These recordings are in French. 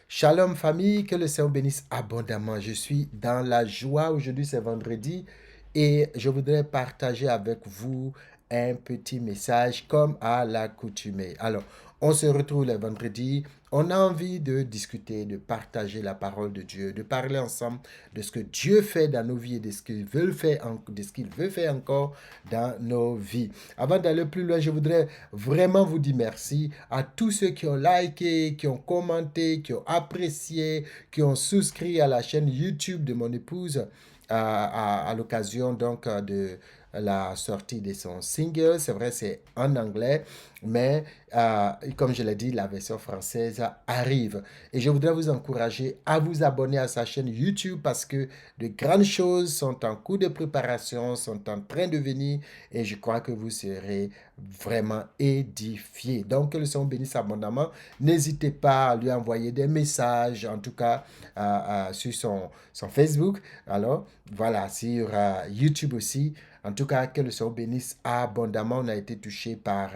Shalom famille, que le Seigneur bénisse abondamment. Je suis dans la joie. Aujourd'hui, c'est vendredi et je voudrais partager avec vous un petit message comme à l'accoutumée. Alors, on se retrouve le vendredi. On a envie de discuter, de partager la parole de Dieu, de parler ensemble de ce que Dieu fait dans nos vies et de ce qu'il veut faire, de ce qu'il veut faire encore dans nos vies. Avant d'aller plus loin, je voudrais vraiment vous dire merci à tous ceux qui ont liké, qui ont commenté, qui ont apprécié, qui ont souscrit à la chaîne YouTube de mon épouse à l'occasion donc de la sortie de son single. C'est vrai, c'est en anglais, mais comme je l'ai dit, la version française arrive. Et je voudrais vous encourager à vous abonner à sa chaîne YouTube parce que de grandes choses sont en cours de préparation, sont en train de venir et je crois que vous serez vraiment édifiés. Donc, que le Seigneur bénisse abondamment. N'hésitez pas à lui envoyer des messages, en tout cas sur son Facebook. Alors, voilà, sur YouTube aussi. En tout cas, que le Seigneur bénisse abondamment. On a été touché par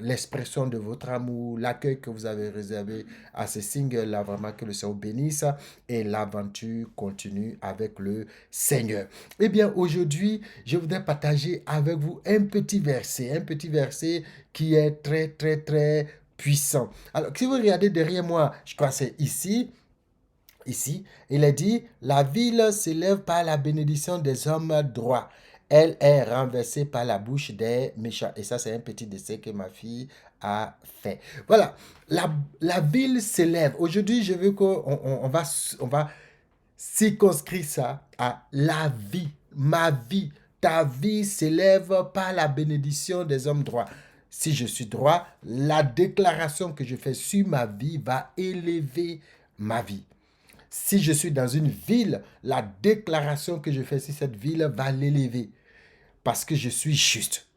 l'expression de votre amour, l'accueil que vous avez réservé à ce single-là. Vraiment, que le Seigneur bénisse et l'aventure continue avec le Seigneur. Eh bien, aujourd'hui, je voudrais partager avec vous un petit verset qui est très, très, très puissant. Alors, si vous regardez derrière moi, je crois que c'est ici, il est dit, la ville s'élève par la bénédiction des hommes droits. Elle est renversée par la bouche des méchants. Et ça, c'est un petit dessin que ma fille a fait. Voilà, la ville s'élève. Aujourd'hui, je veux on va circonscrire ça à la vie, ma vie. Ta vie s'élève par la bénédiction des hommes droits. Si je suis droit, la déclaration que je fais sur ma vie va élever ma vie. Si je suis dans une ville, la déclaration que je fais sur cette ville va l'élever parce que je suis juste.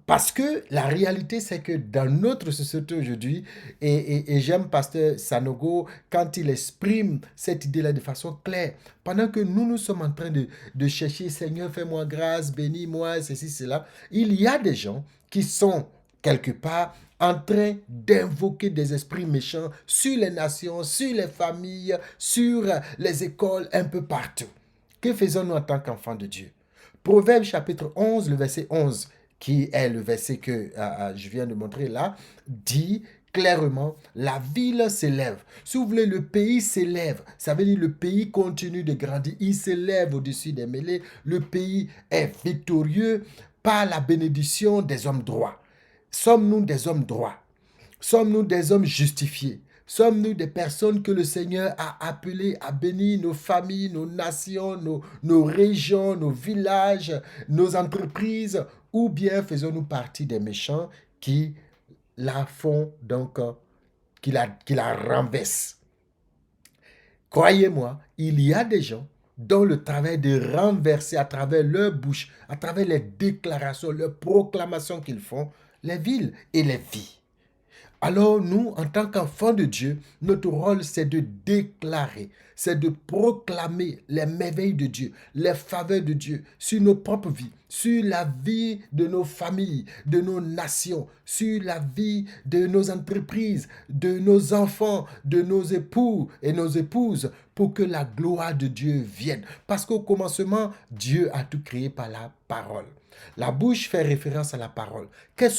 Parce que la réalité, c'est que dans notre société aujourd'hui, et j'aime Pasteur Sanogo quand il exprime cette idée-là de façon claire, pendant que nous sommes en train de chercher, Seigneur, fais-moi grâce, bénis-moi, ceci, cela, il y a des gens qui sont quelque part en train d'invoquer des esprits méchants sur les nations, sur les familles, sur les écoles, un peu partout. Que faisons-nous en tant qu'enfants de Dieu? Proverbe chapitre 11, le verset 11, qui est le verset que je viens de montrer là, dit clairement, la ville s'élève. Si vous voulez, le pays s'élève. Ça veut dire le pays continue de grandir. Il s'élève au-dessus des mêlées. Le pays est victorieux par la bénédiction des hommes droits. Sommes-nous des hommes droits? Sommes-nous des hommes justifiés? Sommes-nous des personnes que le Seigneur a appelées à bénir nos familles, nos nations, nos régions, nos villages, nos entreprises? Ou bien faisons-nous partie des méchants qui la font donc, qui la renversent? Croyez-moi, il y a des gens dont le travail de renverser à travers leur bouche, à travers les déclarations, les proclamations qu'ils font, les villes et les vies. Alors nous, en tant qu'enfants de Dieu, notre rôle, c'est de déclarer, c'est de proclamer les merveilles de Dieu, les faveurs de Dieu sur nos propres vies, sur la vie de nos familles, de nos nations, sur la vie de nos entreprises, de nos enfants, de nos époux et nos épouses, pour que la gloire de Dieu vienne. Parce qu'au commencement, Dieu a tout créé par la parole. La bouche fait référence à la parole. Quelle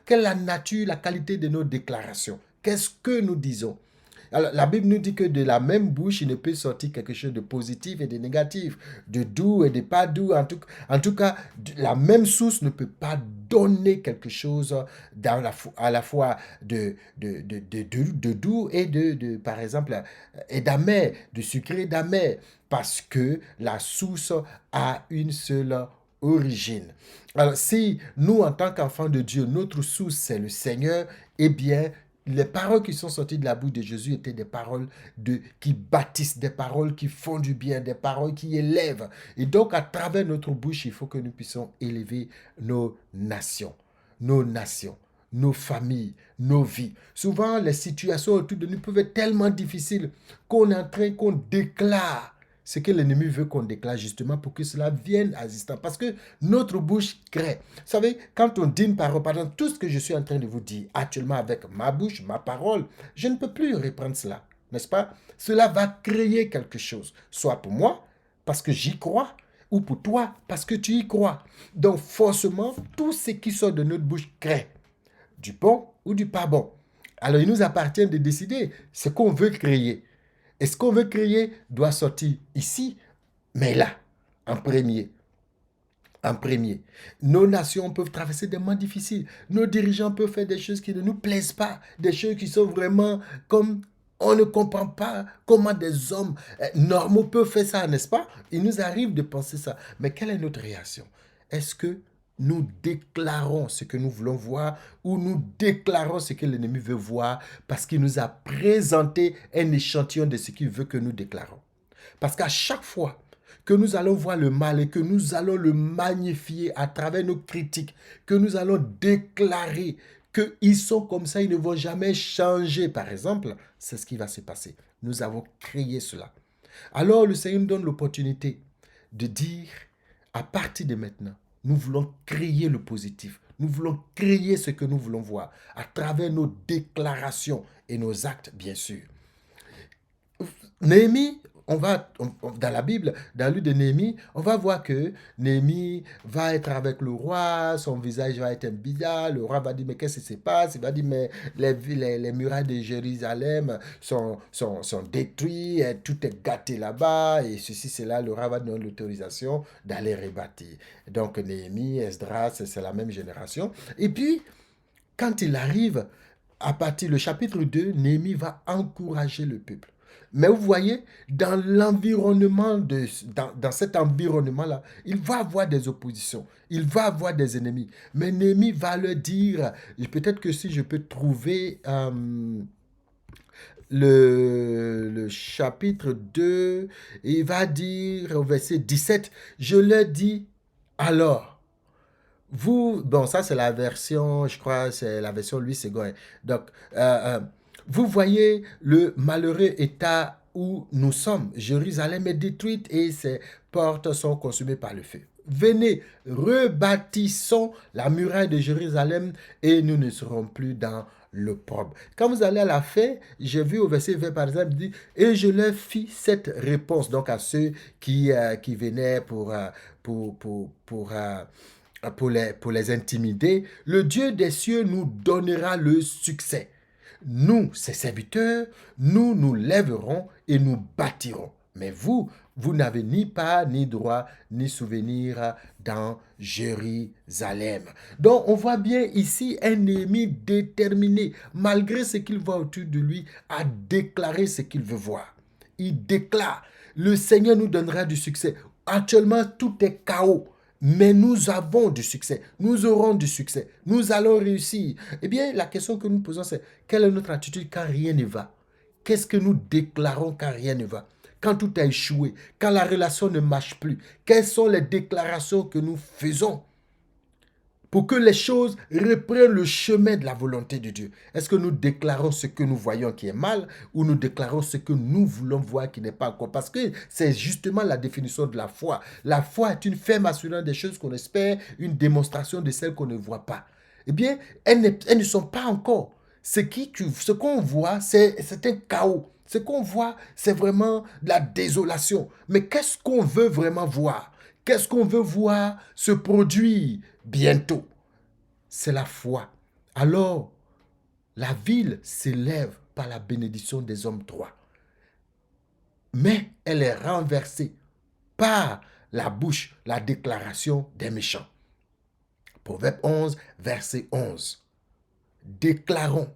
est la nature, la qualité de nos déclarations? Qu'est-ce que nous disons? Alors, la Bible nous dit que de la même bouche, il ne peut sortir quelque chose de positif et de négatif, de doux et de pas doux. En tout cas, la même source ne peut pas donner quelque chose à la fois de doux et par exemple, et d'amer, de sucré et d'amer, parce que la source a une seule origine. Alors, si nous, en tant qu'enfants de Dieu, notre source, c'est le Seigneur, eh bien, les paroles qui sont sorties de la bouche de Jésus étaient des paroles qui bâtissent, des paroles qui font du bien, des paroles qui élèvent. Et donc, à travers notre bouche, il faut que nous puissions élever nos nations, nos familles, nos vies. Souvent, les situations autour de nous peuvent être tellement difficiles qu'on est en train, qu'on déclare ce que l'ennemi veut qu'on déclare justement pour que cela vienne à existence. Parce que notre bouche crée. Vous savez, quand on dit une parole, par exemple, tout ce que je suis en train de vous dire actuellement avec ma bouche, ma parole, je ne peux plus reprendre cela. n'est-ce pas? Cela va créer quelque chose, soit pour moi, parce que j'y crois, ou pour toi, parce que tu y crois. Donc forcément, tout ce qui sort de notre bouche crée du bon ou du pas bon. Alors il nous appartient de décider ce qu'on veut créer. Et ce qu'on veut créer doit sortir ici, mais là, en premier. En premier. Nos nations peuvent traverser des moments difficiles. Nos dirigeants peuvent faire des choses qui ne nous plaisent pas. Des choses qui sont vraiment comme on ne comprend pas comment des hommes normaux peuvent faire ça, n'est-ce pas? Il nous arrive de penser ça. Mais quelle est notre réaction? Est-ce que nous déclarons ce que nous voulons voir ou nous déclarons ce que l'ennemi veut voir parce qu'il nous a présenté un échantillon de ce qu'il veut que nous déclarons? Parce qu'à chaque fois que nous allons voir le mal et que nous allons le magnifier à travers nos critiques, que nous allons déclarer qu'ils sont comme ça, ils ne vont jamais changer, par exemple, c'est ce qui va se passer. Nous avons créé cela. Alors le Seigneur nous donne l'opportunité de dire, à partir de maintenant, nous voulons créer le positif. Nous voulons créer ce que nous voulons voir à travers nos déclarations et nos actes, bien sûr. Néhémie, dans la Bible, dans le livre de Néhémie, on va voir que Néhémie va être avec le roi, son visage va être un bizarre, le roi va dire, mais qu'est-ce qui se passe? Il va dire, mais les murailles de Jérusalem sont détruites, tout est gâté là-bas, et ceci, cela, le roi va donner l'autorisation d'aller rebâtir. Donc Néhémie, Esdras, c'est la même génération. Et puis, quand il arrive, à partir du chapitre 2, Néhémie va encourager le peuple. Mais vous voyez, dans l'environnement, dans cet environnement-là, il va avoir des oppositions, il va avoir des ennemis. Mais Néhémie va leur dire, et peut-être que si je peux trouver le chapitre 2, il va dire au verset 17, je leur dis alors. Vous, bon, ça c'est la version, je crois, c'est la version Louis II. Donc, vous voyez le malheureux état où nous sommes. Jérusalem est détruite et ses portes sont consumées par le feu. Venez, rebâtissons la muraille de Jérusalem et nous ne serons plus dans l'opprobre. Quand vous allez à la fin, j'ai vu au verset 20 par exemple, il dit, et je leur fis cette réponse, donc à ceux qui venaient pour les intimider, le Dieu des cieux nous donnera le succès. Nous, ses serviteurs, nous nous lèverons et nous bâtirons. Mais vous, vous n'avez ni part, ni droit, ni souvenir dans Jérusalem. Donc, on voit bien ici un Néhémie déterminé, malgré ce qu'il voit autour de lui, à déclarer ce qu'il veut voir. Il déclare, le Seigneur nous donnera du succès. Actuellement, tout est chaos. Mais nous avons du succès, nous aurons du succès, nous allons réussir. Eh bien, la question que nous posons, c'est quelle est notre attitude quand rien ne va? Qu'est-ce que nous déclarons quand rien ne va? Quand tout a échoué, quand la relation ne marche plus, quelles sont les déclarations que nous faisons pour que les choses reprennent le chemin de la volonté de Dieu? Est-ce que nous déclarons ce que nous voyons qui est mal ou nous déclarons ce que nous voulons voir qui n'est pas encore? Parce que c'est justement la définition de la foi. La foi est une ferme assurance des choses qu'on espère, une démonstration de celles qu'on ne voit pas. Eh bien, elles ne sont pas encore. Ce qu'on voit, c'est un chaos. Ce qu'on voit, c'est vraiment de la désolation. Mais qu'est-ce qu'on veut vraiment voir? Qu'est-ce qu'on veut voir se produire bientôt? C'est la foi. Alors, la ville s'élève par la bénédiction des hommes droits. Mais elle est renversée par la bouche, la déclaration des méchants. Proverbe 11, verset 11. Déclarons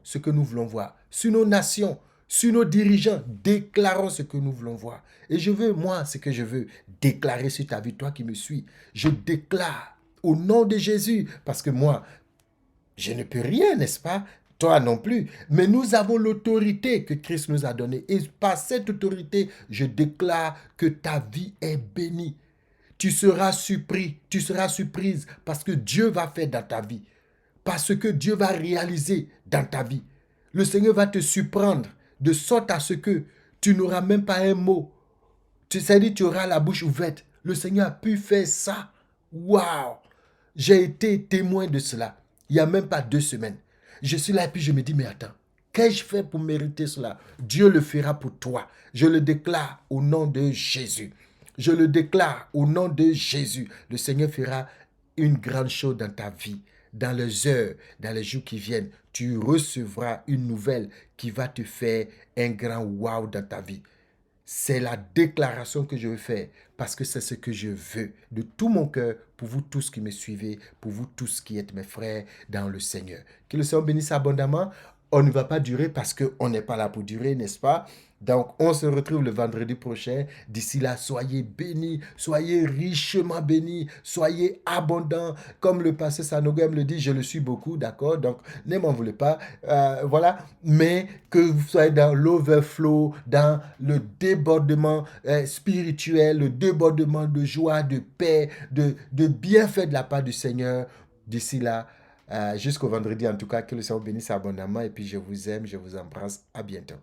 ce que nous voulons voir. Sur nos nations, sur nos dirigeants, déclarons ce que nous voulons voir. Et je veux, moi, ce que je veux déclarer sur ta vie, toi qui me suis. Je déclare au nom de Jésus, parce que moi, je ne peux rien, n'est-ce pas? Toi non plus. Mais nous avons l'autorité que Christ nous a donnée. Et par cette autorité, je déclare que ta vie est bénie. Tu seras surpris, tu seras surprise parce que Dieu va faire dans ta vie. Parce que Dieu va réaliser dans ta vie. Le Seigneur va te surprendre de sorte à ce que tu n'auras même pas un mot. C'est-à-dire tu auras la bouche ouverte. Le Seigneur a pu faire ça. Waouh! J'ai été témoin de cela. Il n'y a même pas 2 semaines. Je suis là et puis je me dis, mais attends, Qu'ai-je fait pour mériter cela? Dieu le fera pour toi. Je le déclare au nom de Jésus. Je le déclare au nom de Jésus. Le Seigneur fera une grande chose dans ta vie. Dans les heures, dans les jours qui viennent, tu recevras une nouvelle qui va te faire un grand wow dans ta vie. C'est la déclaration que je veux faire parce que c'est ce que je veux de tout mon cœur pour vous tous qui me suivez, pour vous tous qui êtes mes frères dans le Seigneur. Que le Seigneur bénisse abondamment. On ne va pas durer parce qu'on n'est pas là pour durer, n'est-ce pas? Donc, on se retrouve le vendredi prochain. D'ici là, soyez bénis, soyez richement bénis, soyez abondants. Comme le pasteur Sanogam le dit, je le suis beaucoup, d'accord? Donc, ne m'en voulez pas. Voilà. Mais que vous soyez dans l'overflow, dans le débordement spirituel, le débordement de joie, de paix, de bienfait de la part du Seigneur. D'ici là, jusqu'au vendredi en tout cas, que le Seigneur bénisse abondamment. Et puis, je vous aime, je vous embrasse. À bientôt.